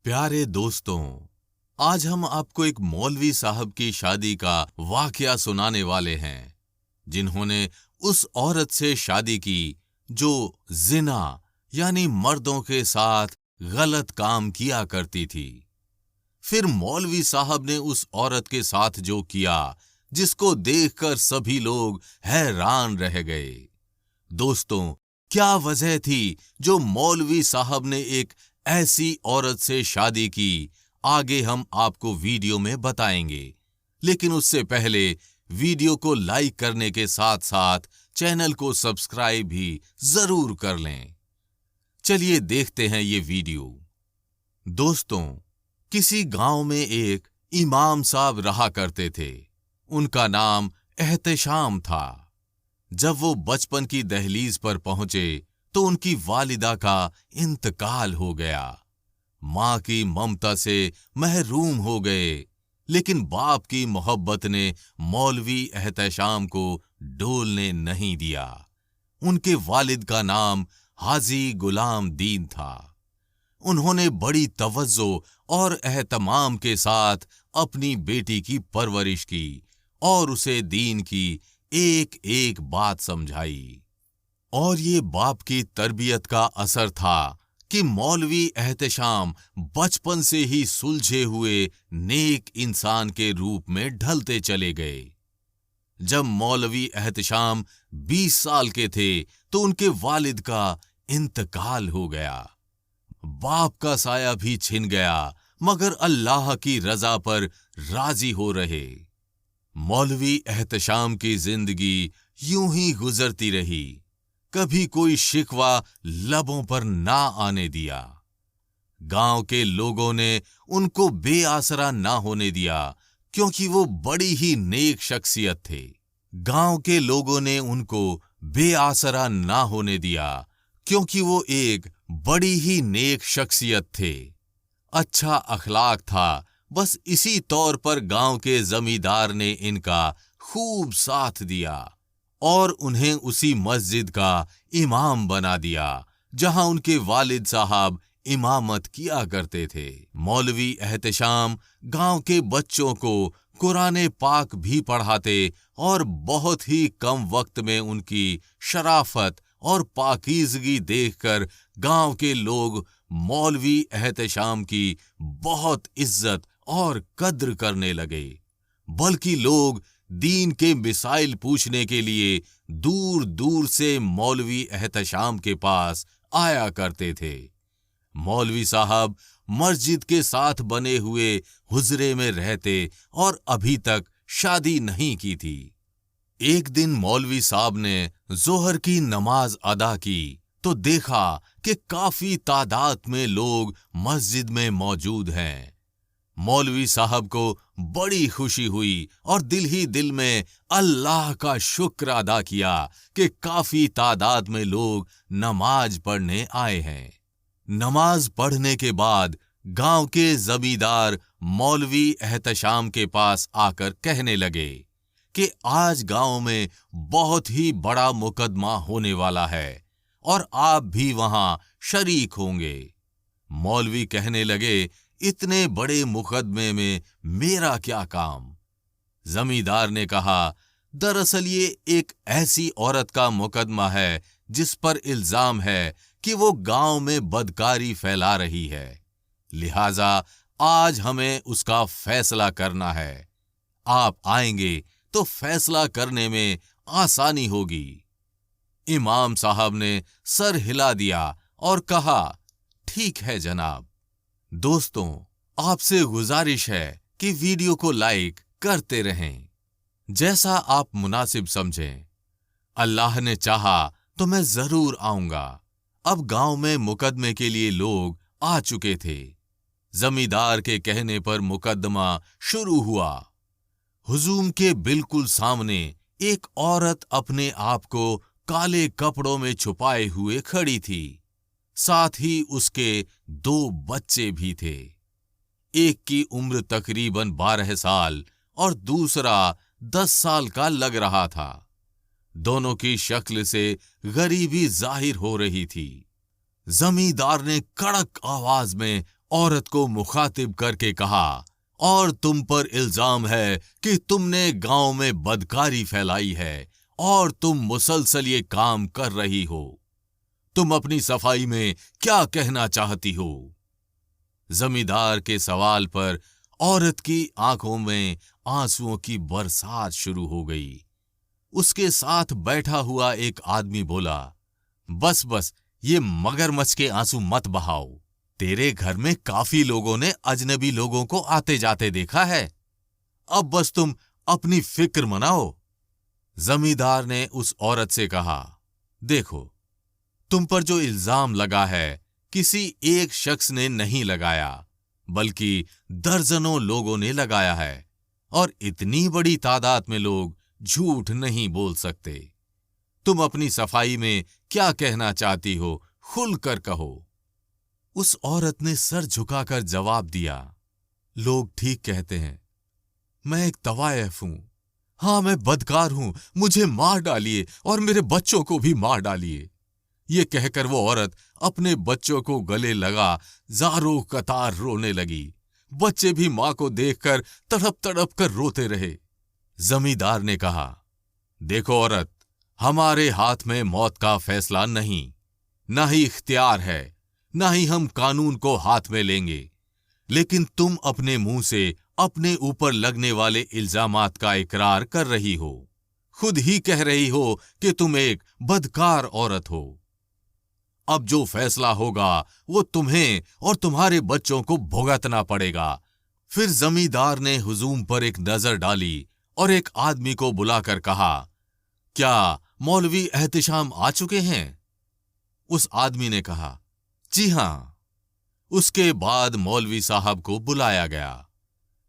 प्यारे दोस्तों, आज हम आपको एक मौलवी साहब की शादी का वाकया सुनाने वाले हैं, जिन्होंने उस औरत से शादी की जो जिना यानी मर्दों के साथ गलत काम किया करती थी। फिर मौलवी साहब ने उस औरत के साथ जो किया, जिसको देखकर सभी लोग हैरान रह गए। दोस्तों, क्या वजह थी जो मौलवी साहब ने एक ऐसी औरत से शादी की, आगे हम आपको वीडियो में बताएंगे। लेकिन उससे पहले वीडियो को लाइक करने के साथ साथ चैनल को सब्सक्राइब भी जरूर कर लें। चलिए देखते हैं ये वीडियो। दोस्तों, किसी गांव में एक इमाम साहब रहा करते थे। उनका नाम एहतशाम था। जब वो बचपन की दहलीज पर पहुंचे तो उनकी वालिदा का इंतकाल हो गया। मां की ममता से महरूम हो गए, लेकिन बाप की मोहब्बत ने मौलवी एहतशाम को डोलने नहीं दिया। उनके वालिद का नाम हाजी गुलाम दीन था। उन्होंने बड़ी तवज्जो और एहतमाम के साथ अपनी बेटी की परवरिश की और उसे दीन की एक एक बात समझाई। और ये बाप की तरबियत का असर था कि मौलवी एहतशाम बचपन से ही सुलझे हुए नेक इंसान के रूप में ढलते चले गए। जब मौलवी एहतशाम 20 साल के थे तो उनके वालिद का इंतकाल हो गया। बाप का साया भी छिन गया, मगर अल्लाह की रजा पर राजी हो रहे। मौलवी एहतशाम की जिंदगी यूं ही गुजरती रही। कभी कोई शिकवा लबों पर ना आने दिया। गांव के लोगों ने उनको बेआसरा ना होने दिया, क्योंकि वो बड़ी ही नेक शख्सियत थे। गांव के लोगों ने उनको बेआसरा ना होने दिया, क्योंकि वो एक बड़ी ही नेक शख्सियत थे। अच्छा अखलाक था। बस इसी तौर पर गांव के जमींदार ने इनका खूब साथ दिया और उन्हें उसी मस्जिद का इमाम बना दिया जहां उनके वालिद साहब इमामत किया करते थे। मौलवी एहतशाम गांव के बच्चों को कुरान पाक भी पढ़ाते और बहुत ही कम वक्त में उनकी शराफत और पाकीज़गी देखकर गांव के लोग मौलवी एहतशाम की बहुत इज्जत और कद्र करने लगे। बल्कि लोग दीन के मिसाइल पूछने के लिए दूर दूर से मौलवी एहतशाम के पास आया करते थे। मौलवी साहब मस्जिद के साथ बने हुए हुजरे में रहते और अभी तक शादी नहीं की थी। एक दिन मौलवी साहब ने जोहर की नमाज अदा की तो देखा कि काफी तादाद में लोग मस्जिद में मौजूद हैं। मौलवी साहब को बड़ी खुशी हुई और दिल ही दिल में अल्लाह का शुक्र अदा किया कि काफी तादाद में लोग नमाज पढ़ने आए हैं। नमाज पढ़ने के बाद गांव के जमींदार मौलवी एहतशाम के पास आकर कहने लगे कि आज गांव में बहुत ही बड़ा मुकदमा होने वाला है और आप भी वहां शरीक होंगे। मौलवी कहने लगे, इतने बड़े मुकदमे में मेरा क्या काम? जमींदार ने कहा, दरअसल ये एक ऐसी औरत का मुकदमा है जिस पर इल्जाम है कि वो गांव में बदकारी फैला रही है। लिहाजा आज हमें उसका फैसला करना है। आप आएंगे तो फैसला करने में आसानी होगी। इमाम साहब ने सर हिला दिया और कहा, ठीक है जनाब। दोस्तों, आपसे गुजारिश है कि वीडियो को लाइक करते रहें, जैसा आप मुनासिब समझें। अल्लाह ने चाहा तो मैं जरूर आऊंगा। अब गांव में मुकदमे के लिए लोग आ चुके थे। जमींदार के कहने पर मुकदमा शुरू हुआ। हुजूम के बिल्कुल सामने एक औरत अपने आप को काले कपड़ों में छुपाए हुए खड़ी थी। साथ ही उसके 2 बच्चे भी थे। एक की उम्र तकरीबन 12 साल और दूसरा 10 साल का लग रहा था। दोनों की शक्ल से गरीबी जाहिर हो रही थी। जमींदार ने कड़क आवाज में औरत को मुखातिब करके कहा, और तुम पर इल्जाम है कि तुमने गांव में बदकारी फैलाई है और तुम मुसलसल ये काम कर रही हो। तुम अपनी सफाई में क्या कहना चाहती हो? जमींदार के सवाल पर औरत की आंखों में आंसुओं की बरसात शुरू हो गई। उसके साथ बैठा हुआ एक आदमी बोला, बस बस, ये मगरमच्छ के आंसू मत बहाओ। तेरे घर में काफी लोगों ने अजनबी लोगों को आते जाते देखा है। अब बस तुम अपनी फिक्र मनाओ। जमींदार ने उस औरत से कहा, देखो, तुम पर जो इल्जाम लगा है किसी एक शख्स ने नहीं लगाया, बल्कि दर्जनों लोगों ने लगाया है, और इतनी बड़ी तादाद में लोग झूठ नहीं बोल सकते। तुम अपनी सफाई में क्या कहना चाहती हो, खुलकर कहो। उस औरत ने सर झुकाकर जवाब दिया, लोग ठीक कहते हैं, मैं एक तवायफ हूं। हां, मैं बदकार हूं, मुझे मार डालिए और मेरे बच्चों को भी मार डालिए। ये कहकर वो औरत अपने बच्चों को गले लगा ज़ारो कतार रोने लगी। बच्चे भी मां को देखकर तड़प तड़प कर रोते रहे। जमींदार ने कहा, देखो औरत, हमारे हाथ में मौत का फैसला नहीं, ना ही इख्तियार है, ना ही हम कानून को हाथ में लेंगे, लेकिन तुम अपने मुंह से अपने ऊपर लगने वाले इल्जामात का इकरार कर रही हो। खुद ही कह रही हो कि तुम एक बदकार औरत हो। अब जो फैसला होगा वो तुम्हें और तुम्हारे बच्चों को भुगतना पड़ेगा। फिर जमींदार ने हुजूम पर एक नजर डाली और एक आदमी को बुलाकर कहा, क्या मौलवी एहतिशाम आ चुके हैं? उस आदमी ने कहा, जी हां। उसके बाद मौलवी साहब को बुलाया गया।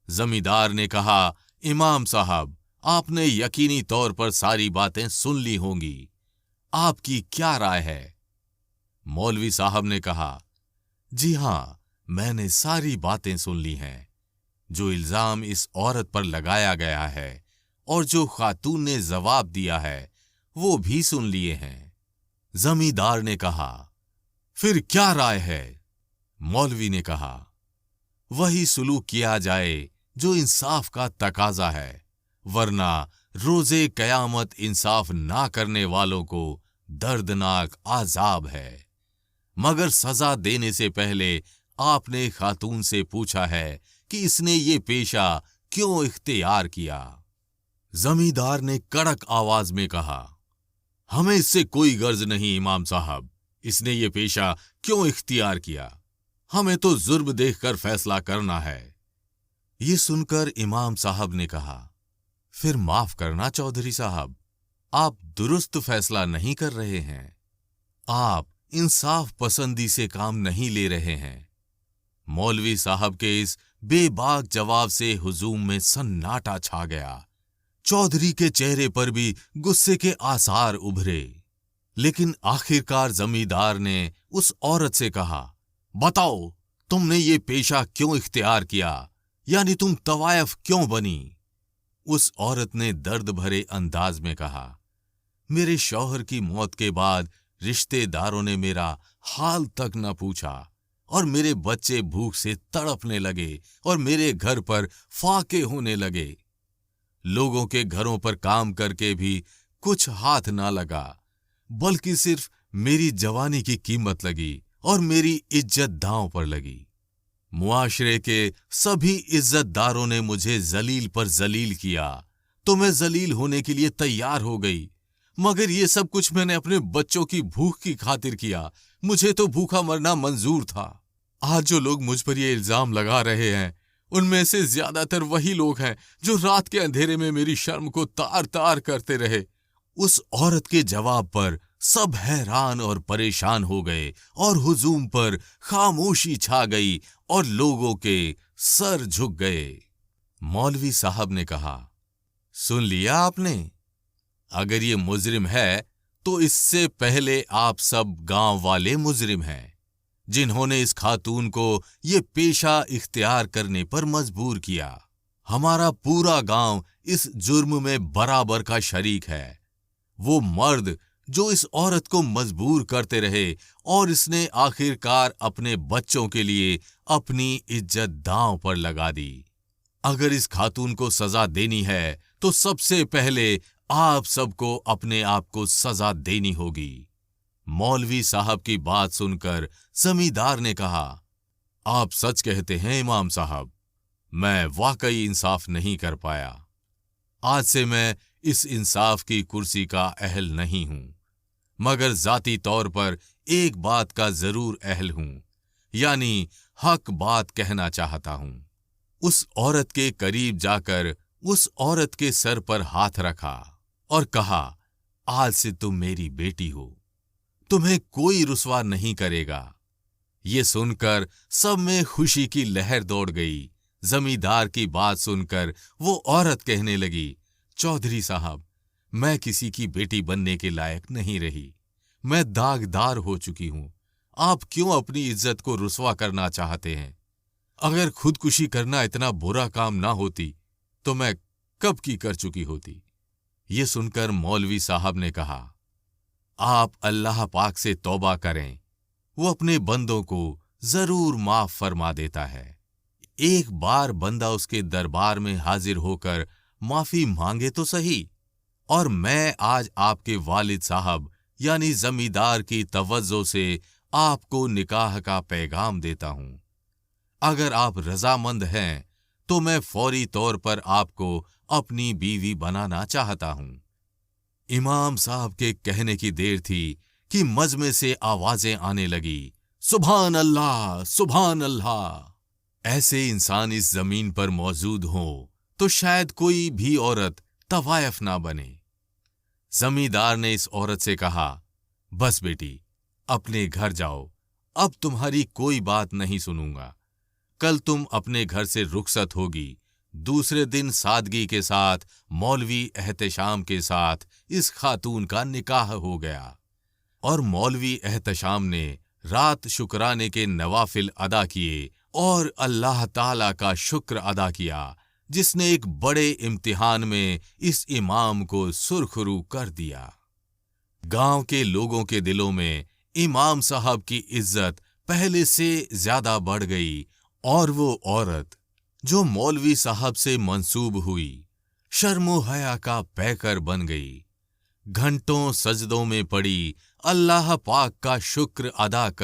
जमींदार ने कहा, इमाम साहब, आपने यकीनी तौर पर सारी बातें सुन ली होंगी, आपकी क्या राय है? मौलवी साहब ने कहा, जी हां, मैंने सारी बातें सुन ली हैं। जो इल्जाम इस औरत पर लगाया गया है और जो खातून ने जवाब दिया है वो भी सुन लिए हैं। जमींदार ने कहा, फिर क्या राय है? मौलवी ने कहा, वही सुलूक किया जाए जो इंसाफ का तकाजा है, वरना रोजे कयामत इंसाफ ना करने वालों को दर्दनाक आजाब है। मगर सजा देने से पहले आपने खातून से पूछा है कि इसने ये पेशा क्यों इख्तियार किया? जमींदार ने कड़क आवाज में कहा, हमें इससे कोई गर्ज नहीं इमाम साहब, इसने ये पेशा क्यों इख्तियार किया? हमें तो जुर्म देखकर फैसला करना है। ये सुनकर इमाम साहब ने कहा, फिर माफ करना चौधरी साहब, आप दुरुस्त फैसला नहीं कर रहे हैं। आप इंसाफ पसंदी से काम नहीं ले रहे हैं। मौलवी साहब के इस बेबाक जवाब से हुजूम में सन्नाटा छा गया। चौधरी के चेहरे पर भी गुस्से के आसार उभरे। लेकिन आखिरकार जमींदार ने उस औरत से कहा, बताओ, तुमने ये पेशा क्यों इख्तियार किया, यानी तुम तवायफ क्यों बनी? उस औरत ने दर्द भरे अंदाज में कहा, मेरे शौहर की मौत के बाद रिश्तेदारों ने मेरा हाल तक न पूछा और मेरे बच्चे भूख से तड़पने लगे और मेरे घर पर फाके होने लगे। लोगों के घरों पर काम करके भी कुछ हाथ ना लगा, बल्कि सिर्फ मेरी जवानी की कीमत लगी और मेरी इज्जत दांव पर लगी। मुआशरे के सभी इज्जतदारों ने मुझे जलील पर जलील किया, तो मैं जलील होने के लिए तैयार हो गई। मगर ये सब कुछ मैंने अपने बच्चों की भूख की खातिर किया। मुझे तो भूखा मरना मंजूर था। आज जो लोग मुझ पर ये इल्जाम लगा रहे हैं, उनमें से ज्यादातर वही लोग हैं जो रात के अंधेरे में मेरी शर्म को तार तार करते रहे। उस औरत के जवाब पर सब हैरान और परेशान हो गए और हुजूम पर खामोशी छा गई और लोगों के सर झुक गए। मौलवी साहब ने कहा, सुन लिया आपने? अगर ये मुजरिम है तो इससे पहले आप सब गांव वाले मुजरिम हैं, जिन्होंने इस खातून को ये पेशा इख्तियार करने पर मजबूर किया। हमारा पूरा गांव इस जुर्म में बराबर का शरीक है। वो मर्द جو اس عورت کو مجبور کرتے رہے اور اس نے آخر کار اپنے بچوں کے لیے اپنی عزت داؤں پر لگا دی۔ اگر اس خاتون کو سزا دینی ہے تو سب سے پہلے آپ سب کو اپنے آپ کو سزا دینی ہوگی۔ مولوی صاحب کی بات سن کر زمیندار نے کہا، آپ سچ کہتے ہیں امام صاحب، میں واقعی انصاف نہیں کر پایا۔ آج سے میں اس انصاف کی کرسی کا اہل نہیں ہوں، مگر ذاتی طور پر ایک بات کا ضرور اہل ہوں، یعنی حق بات کہنا چاہتا ہوں۔ اس عورت کے قریب جا کر اس عورت کے سر پر ہاتھ رکھا اور کہا، آج سے تم میری بیٹی ہو، تمہیں کوئی رسوا نہیں کرے گا۔ یہ سن کر سب میں خوشی کی لہر دوڑ گئی۔ زمیندار کی بات سن کر وہ عورت کہنے لگی، چودھری صاحب، میں کسی کی بیٹی بننے کے لائق نہیں رہی، میں داغدار ہو چکی ہوں۔ آپ کیوں اپنی عزت کو رسوا کرنا چاہتے ہیں؟ اگر خودکشی کرنا اتنا برا کام نہ ہوتی تو میں کب کی کر چکی ہوتی۔ یہ سن کر مولوی صاحب نے کہا، آپ اللہ پاک سے توبہ کریں، وہ اپنے بندوں کو ضرور معاف فرما دیتا ہے۔ ایک بار بندہ اس کے دربار میں حاضر ہو کر معافی مانگے تو صحیح، اور میں آج آپ کے والد صاحب یعنی زمیندار کی توجہ سے آپ کو نکاح کا پیغام دیتا ہوں۔ اگر آپ رضامند ہیں تو میں فوری طور پر آپ کو اپنی بیوی بنانا چاہتا ہوں۔ امام صاحب کے کہنے کی دیر تھی کہ مجمع سے آوازیں آنے لگی، سبحان اللہ، سبحان اللہ۔ ایسے انسان اس زمین پر موجود ہوں تو شاید کوئی بھی عورت طوائف نہ بنے۔ زمیندار نے اس عورت سے کہا، بس بیٹی، اپنے گھر جاؤ، اب تمہاری کوئی بات نہیں سنوں گا۔ کل تم اپنے گھر سے رخصت ہوگی۔ دوسرے دن سادگی کے ساتھ مولوی احتشام کے ساتھ اس خاتون کا نکاح ہو گیا، اور مولوی احتشام نے رات شکرانے کے نوافل ادا کیے اور اللہ تعالیٰ کا شکر ادا کیا، جس نے ایک بڑے امتحان میں اس امام کو سرخرو کر دیا۔ گاؤں کے لوگوں کے دلوں میں امام صاحب کی عزت پہلے سے زیادہ بڑھ گئی، اور وہ عورت جو مولوی صاحب سے منسوب ہوئی شرم و حیا کا پیکر بن گئی۔ گھنٹوں سجدوں میں پڑی اللہ پاک کا شکر ادا کر